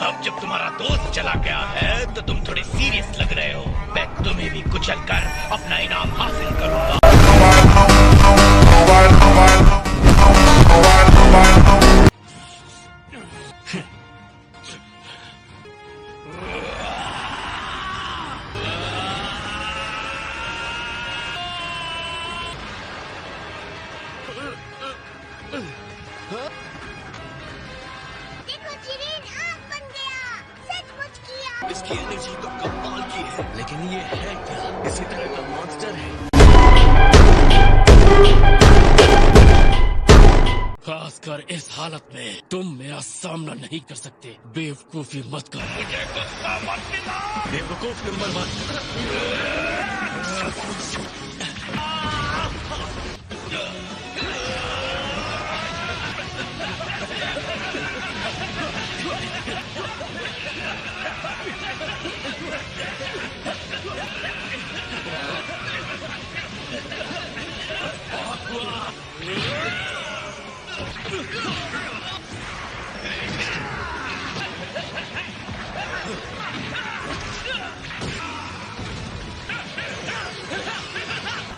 अब जब तुम्हारा दोस्त चला गया है तो तुम थोड़े सीरियस लग रहे हो। मैं तुम्हें भी कुचल कर अपना इनाम हासिल करूंगा। इसकी एनर्जी तो कमाल की है, लेकिन ये है क्या? इसी तरह का मॉन्स्टर है। खासकर इस हालत में तुम मेरा सामना नहीं कर सकते। बेवकूफी मत करो। मुझे गुस्सा मत दिलाओ। बेवकूफ नंबर 1।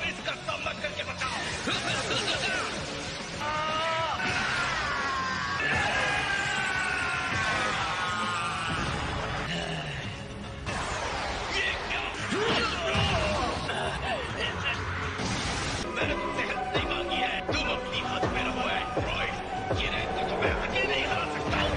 इसका सामना करके बताओ। मैंने तुमसे हेल्प नहीं मांगी है। तुम अपनी हद में रहो एंड्रॉइड। ये रैंक को तो मैं अकेले ही हरा सकता हूँ।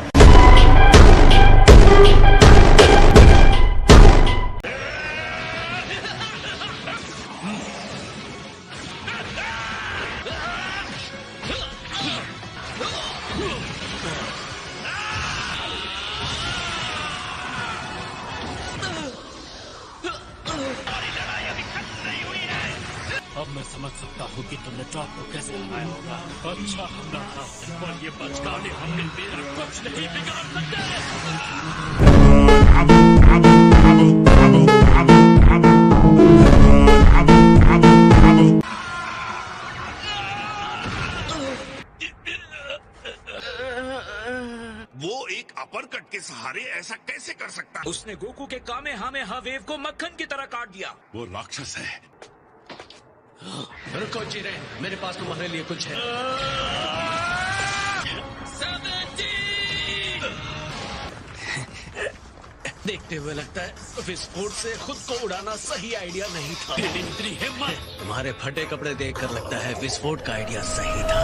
अब मैं समझ सकता हूँ कि तुमने टॉप को कैसे हराया होगा। अच्छा हमला था, पर ये बचकाने हमने मेरा कुछ नहीं बिगाड़ सकते। वो एक अपरकट के सहारे ऐसा कैसे कर सकता? उसने गोकू के कामेहामेहा वेव को मक्खन की तरह काट दिया। वो राक्षस है। रुको जिरेन, मेरे पास तुम्हारे लिए कुछ है। 17! देखते हुए लगता है विस्फोट से खुद को उड़ाना सही आइडिया नहीं था। इतनी हिम्मत! तुम्हारे फटे कपड़े देखकर लगता है विस्फोट का आइडिया सही था।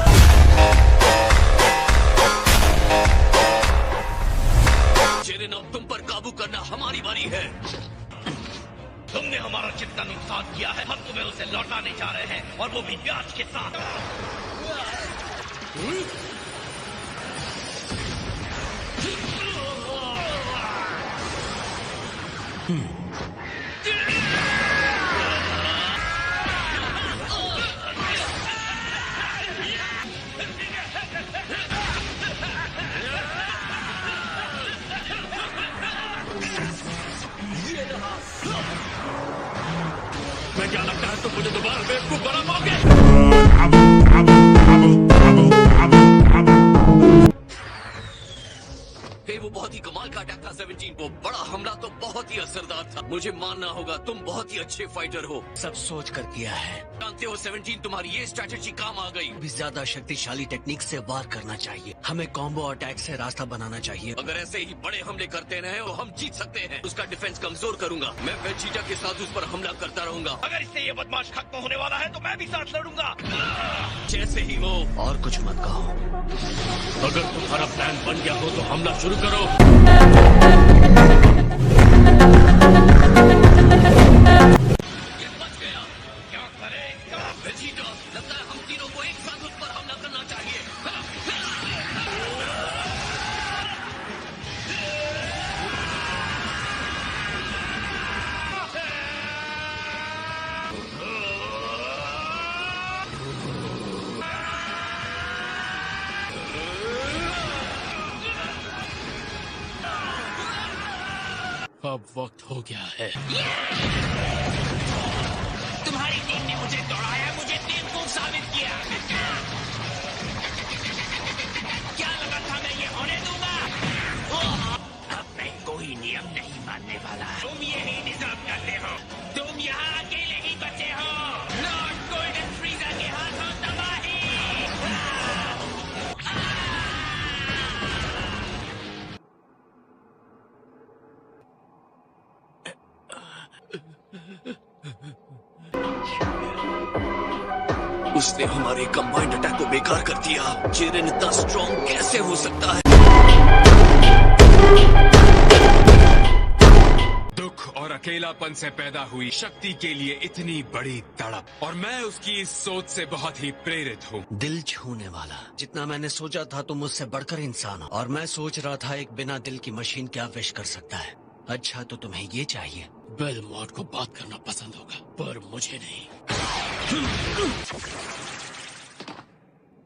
जिरेन, अब तुम पर काबू करना हमारी बारी है। तुमने हमारा जितना नुकसान किया है, हम तुम्हें उसे लौटाने जा रहे हैं, और वो भी ब्याज के साथ। मैं क्या लगता है तुम मुझे दोबारा बेवकूफ बना पाओगे? वो बहुत ही कमाल का अटैक था 17। वो बड़ा हमला तो बहुत ही असरदार था। मुझे मानना होगा तुम बहुत ही अच्छे फाइटर हो। सब सोच कर किया है। जानते हो 17, तुम्हारी ये स्ट्रैटेजी काम आ गई। भी ज्यादा शक्तिशाली टेक्निक से वार करना चाहिए। हमें कॉम्बो अटैक से रास्ता बनाना चाहिए। अगर ऐसे ही बड़े हमले करते रहे तो हम जीत सकते हैं। उसका डिफेंस कमजोर करूंगा। मैं वेजिटा के साथ उस पर हमला करता रहूंगा। अगर इससे ये बदमाश खत्म होने वाला है तो मैं भी साथ लड़ूंगा। जैसे ही हो। और कुछ मत कहो। अगर तुम्हारा प्लान बन गया हो तो हमला शुरू करो। ये बच गया। क्या करें? वेजिटा, लगता है हम तीनों को एक साथ उस पर हमला करना चाहिए। अब वक्त हो गया है। तुम्हारी टीम ने मुझे दौड़ाया, मुझे बेवकूफ साबित किया। क्या लगा था मैं ये होने दूंगा? अब मैं उसने हमारे कंबाइंड अटैक को बेकार कर दिया। जिरेन इतना स्ट्रॉन्ग कैसे हो सकता है? दुख और अकेलापन से पैदा हुई शक्ति के लिए इतनी बड़ी तड़प, और मैं उसकी इस सोच से बहुत ही प्रेरित हूँ। दिल छूने वाला। जितना मैंने सोचा था तुम मुझसे बढ़कर इंसान हो, और मैं सोच रहा था एक बिना दिल की मशीन क्या विश कर सकता है। अच्छा तो तुम्हें ये चाहिए। बेलमोट को बात करना पसंद होगा, पर मुझे नहीं।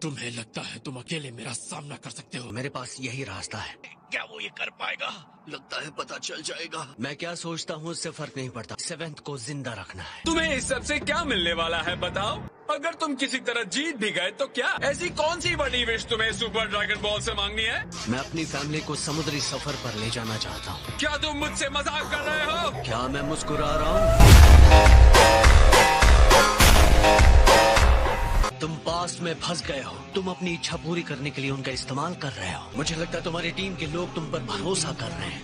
तुम्हें लगता है तुम अकेले मेरा सामना कर सकते हो? मेरे पास यही रास्ता है। क्या वो ये कर पाएगा? लगता है पता चल जाएगा। मैं क्या सोचता हूँ उससे फर्क नहीं पड़ता। सेवेंथ को जिंदा रखना है। तुम्हें इस सब से क्या मिलने वाला है बताओ? अगर तुम किसी तरह जीत भी गए तो क्या? ऐसी कौन सी बड़ी विश तुम्हें सुपर ड्रैगन बॉल से मांगनी है? मैं अपनी फैमिली को समुद्री सफर पर ले जाना चाहता हूँ। क्या तुम मुझसे मजाक कर रहे हो? क्या मैं मुस्कुरा रहा हूँ? तुम पास में फंस गए हो। तुम अपनी इच्छा पूरी करने के लिए उनका इस्तेमाल कर रहे हो। मुझे लगता है तुम्हारी टीम के लोग तुम पर भरोसा कर रहे हैं।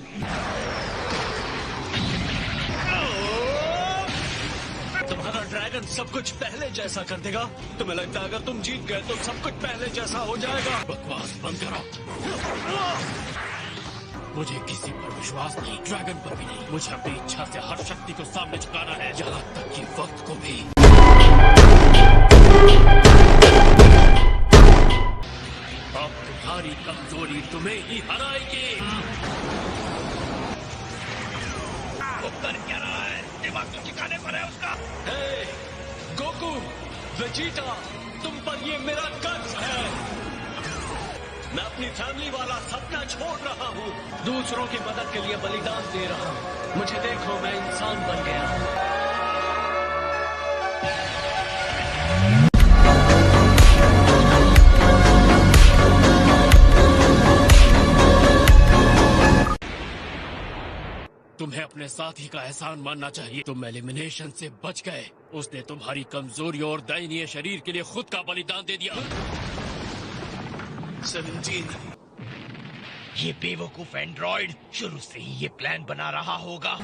तुम्हारा ड्रैगन सब कुछ पहले जैसा कर देगा। तुम्हें लगता है अगर तुम जीत गए तो सब कुछ पहले जैसा हो जाएगा? बकवास बंद करो। मुझे किसी पर विश्वास नहीं, ड्रैगन पर भी नहीं। मुझे अपनी इच्छा से हर शक्ति को सामने झुकाना है, यहाँ तक कि वक्त को भी। अब तुम्हारी कमजोरी तुम्हें ही हराएगी। वो कर क्या रहा है? दिमाग तो ठिकाने पर है उसका। हे, गोकू, वेजिटा, तुम पर ये मेरा कर्ज है। मैं अपनी फैमिली वाला सपना छोड़ रहा हूँ। दूसरों की मदद के लिए बलिदान दे रहा हूँ। मुझे देखो, मैं इंसान बन गया हूँ। तुम्हें अपने साथी का एहसान मानना चाहिए। तुम एलिमिनेशन से बच गए। उसने तुम्हारी कमजोरी और दयनीय शरीर के लिए खुद का बलिदान दे दिया। 17। ये बेवकूफ एंड्रॉइड शुरू से ही ये प्लान बना रहा होगा।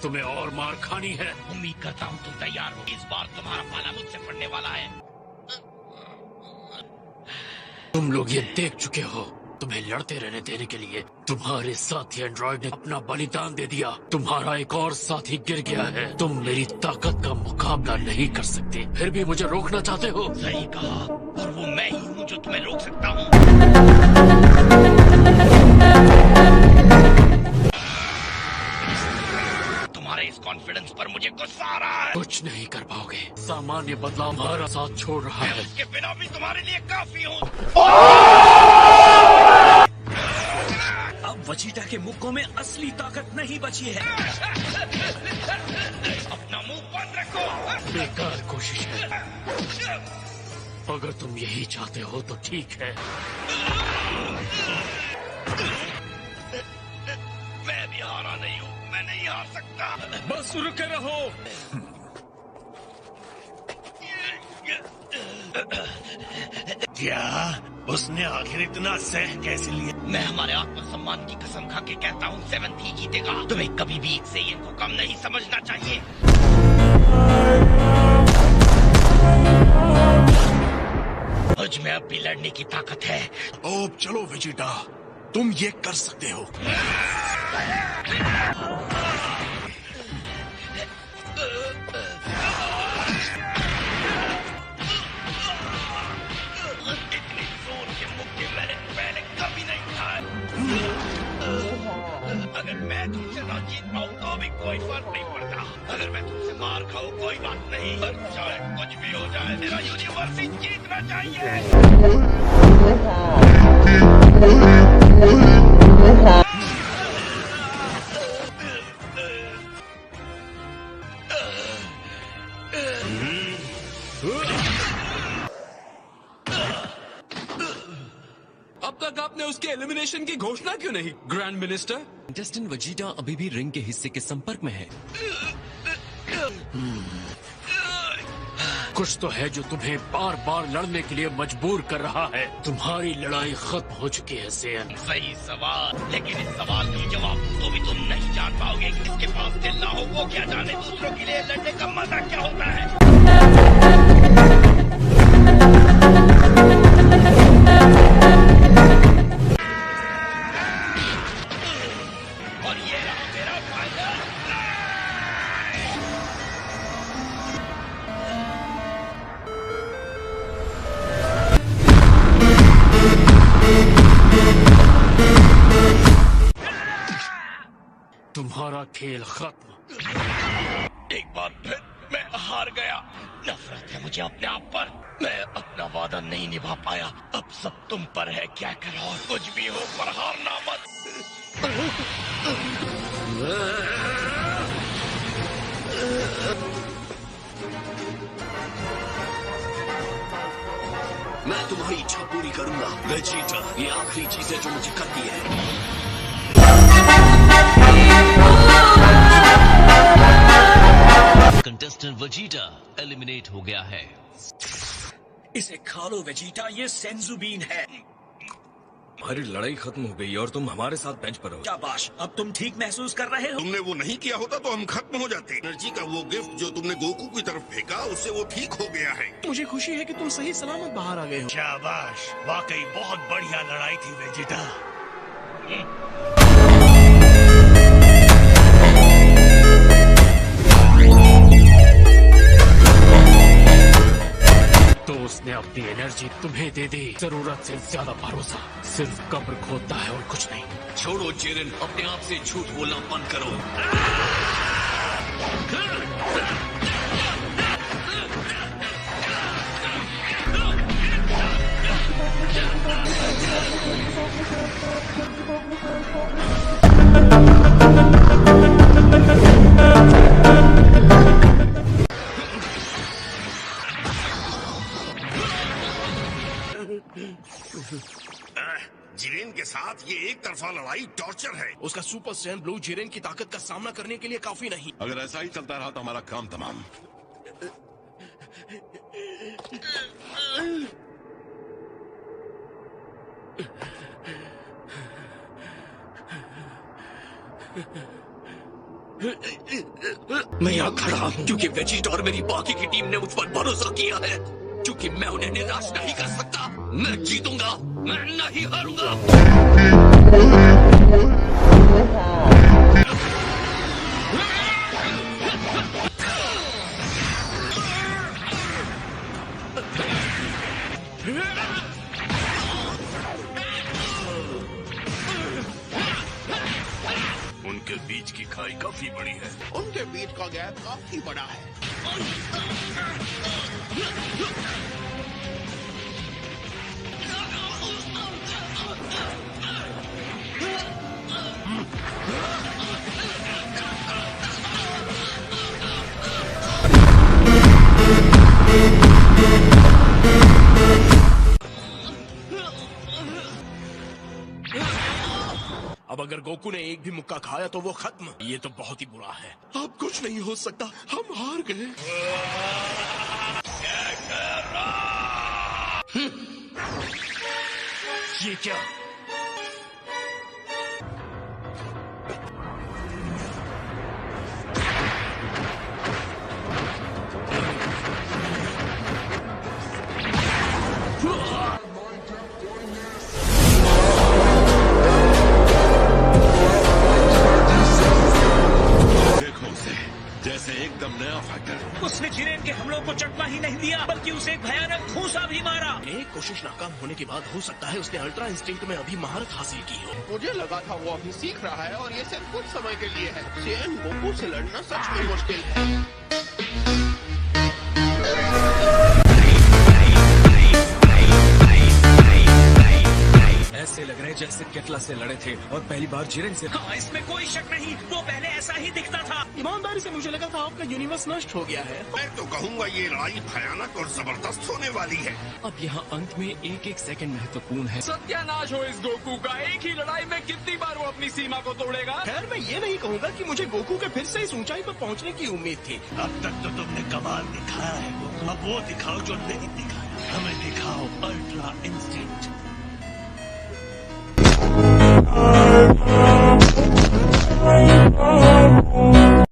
तुम्हें और मार खानी है। उम्मीद करता हूँ तुम तैयार हो। इस बार तुम्हारा पाला मुझसे पड़ने वाला है। तुम लोग ये देख चुके हो। तुम्हें लड़ते रहने देने के लिए तुम्हारे साथी एंड्रॉइड ने अपना बलिदान दे दिया। तुम्हारा एक और साथी गिर गया है। तुम मेरी ताकत का मुकाबला नहीं कर सकते, फिर भी मुझे रोकना चाहते हो। सही कहा, और वो मैं ही हूँ जो तुम्हें रोक सकता हूँ। तुम्हारे इस कॉन्फिडेंस पर मुझे गुस्सा आ रहा है। कुछ नहीं कर पाओगे। सामान्य बदलाव हमारा साथ छोड़ रहा मैं है। उसके बिना भी तुम्हारे लिए काफी हूँ। अब वजीटा के मुक्कों में असली ताकत नहीं बची है। अपना मुंह बंद रखो। बेकार कोशिश है। अगर तुम यही चाहते हो तो ठीक है। मैं भी हारा नहीं हूँ। मैं नहीं हार सकता। बस रुके रहो। क्या उसने आखिर इतना सह कैसे लिया? मैं हमारे आत्मसम्मान की कसम खा के कहता हूँ 7th ही जीतेगा। तुम्हें कभी भी इससे इनको कम नहीं समझना चाहिए। मुझ में अब भी लड़ने की ताकत है। अब चलो वेजिटा, तुम ये कर सकते हो। इतनी जोर के मुक्के मैंने पहले कभी नहीं खाए। अगर मैं तुमसे ना जीत पाऊँ तो भी कोई फर्क नहीं पड़ता। अगर मैं तुमसे मार खाऊं कोई बात नहीं। पर चाहे कुछ भी हो जाए, मेरा यूनिवर्स ही जीतना चाहिए। अब तक आपने उसके एलिमिनेशन की घोषणा क्यों नहीं, ग्रैंड मिनिस्टर? जस्टिन वजीटा अभी भी रिंग के हिस्से के संपर्क में है। कुछ तो है जो तुम्हें बार बार लड़ने के लिए मजबूर कर रहा है। तुम्हारी लड़ाई खत्म हो चुकी है सेयन। सही सवाल, लेकिन इस सवाल की जवाब तो भी तुम नहीं जान पाओगे। किसके पास दिल ना हो वो क्या जाने दूसरों के लिए लड़ने का मजा क्या होता है। और ये रहा मेरा फाइनल। तुम्हारा खेल खत्म। एक बार फिर मैं हार गया। नफरत है मुझे अपने आप पर। मैं अपना वादा नहीं निभा पाया। अब सब तुम पर है, क्या करो और कुछ भी हो पर हारना मत। मैं तुम्हारी इच्छा पूरी करूंगा वेजिटा। ये आखिरी चीज है जो मुझे करती है। कंटेस्टेंट वेजिटा एलिमिनेट हो गया है। इसे खा लो वेजिटा, ये सेंजू बीन है। हमारी लड़ाई खत्म हो गई और तुम हमारे साथ बेंच पर हो। शाबाश, अब तुम ठीक महसूस कर रहे हो। तुमने वो नहीं किया होता तो हम खत्म हो जाते। एनर्जी का वो गिफ्ट जो तुमने गोकू की तरफ फेंका उससे वो ठीक हो गया है। मुझे खुशी है कि तुम सही सलामत बाहर आ गए हो। शाबाश, वाकई बहुत बढ़िया लड़ाई थी वेजिटा। तो उसने अपनी एनर्जी तुम्हें दे दी। जरूरत से ज्यादा भरोसा सिर्फ कब्र खोदता है और कुछ नहीं। छोड़ो जेरन, अपने आप से झूठ बोलना बंद करो। जिरेन के साथ ये एक तरफा लड़ाई टॉर्चर है। उसका सुपर सैन ब्लू जिरेन की ताकत का सामना करने के लिए काफी नहीं। अगर ऐसा ही चलता रहा तो हमारा काम तमाम। मैं यहाँ खड़ा हूँ क्योंकि वेजिटा और मेरी बाकी की टीम ने मुझ पर भरोसा किया है। क्योंकि मैं उन्हें निराश नहीं कर सकता। मैं जीतूंगा, मैं नहीं हारूंगा। उनके बीच की खाई काफी बड़ी है। उनके बीच का गैप काफी बड़ा है। अब अगर गोकू ने एक भी मुक्का खाया तो वो खत्म। ये तो बहुत ही बुरा है। अब कुछ नहीं हो सकता, हम हार गए। ये क्या? जैसे एकदम नया फाइटर। उसने जिरेन के हमलों को चकमा ही नहीं दिया बल्कि उसे एक भयानक घूंसा भी मारा। एक कोशिश नाकाम होने के बाद हो सकता है उसने अल्ट्रा इंस्टिंक्ट में अभी महारत हासिल की हो। मुझे लगा था वो अभी सीख रहा है और ये सिर्फ कुछ समय के लिए है। सेन गोकू से लड़ना सच में मुश्किल है। ऐसे लग रहे जैसे केटला से लड़े थे और पहली बार जिरेन से। हाँ, इसमें कोई शक नहीं, वो पहले ऐसा ही दिखता था। ईमानदारी से मुझे लगा था आपका यूनिवर्स नष्ट हो गया है। मैं तो कहूँगा ये लड़ाई भयानक और जबरदस्त होने वाली है। अब यहाँ अंत में एक एक सेकंड महत्वपूर्ण है। सत्यानाश हो इस गोकू का। एक ही लड़ाई में कितनी बार वो अपनी सीमा को तोड़ेगा। खैर मैं ये नहीं कहूँगा कि मुझे गोकू के फिर से इस ऊंचाई पर पहुँचने की उम्मीद थी। अब तक तो तुमने कमाल दिखाया है गोकू। अब वो दिखाओ जो नहीं दिखाया। हमें दिखाओ अल्ट्रा इंस्टिंक्ट।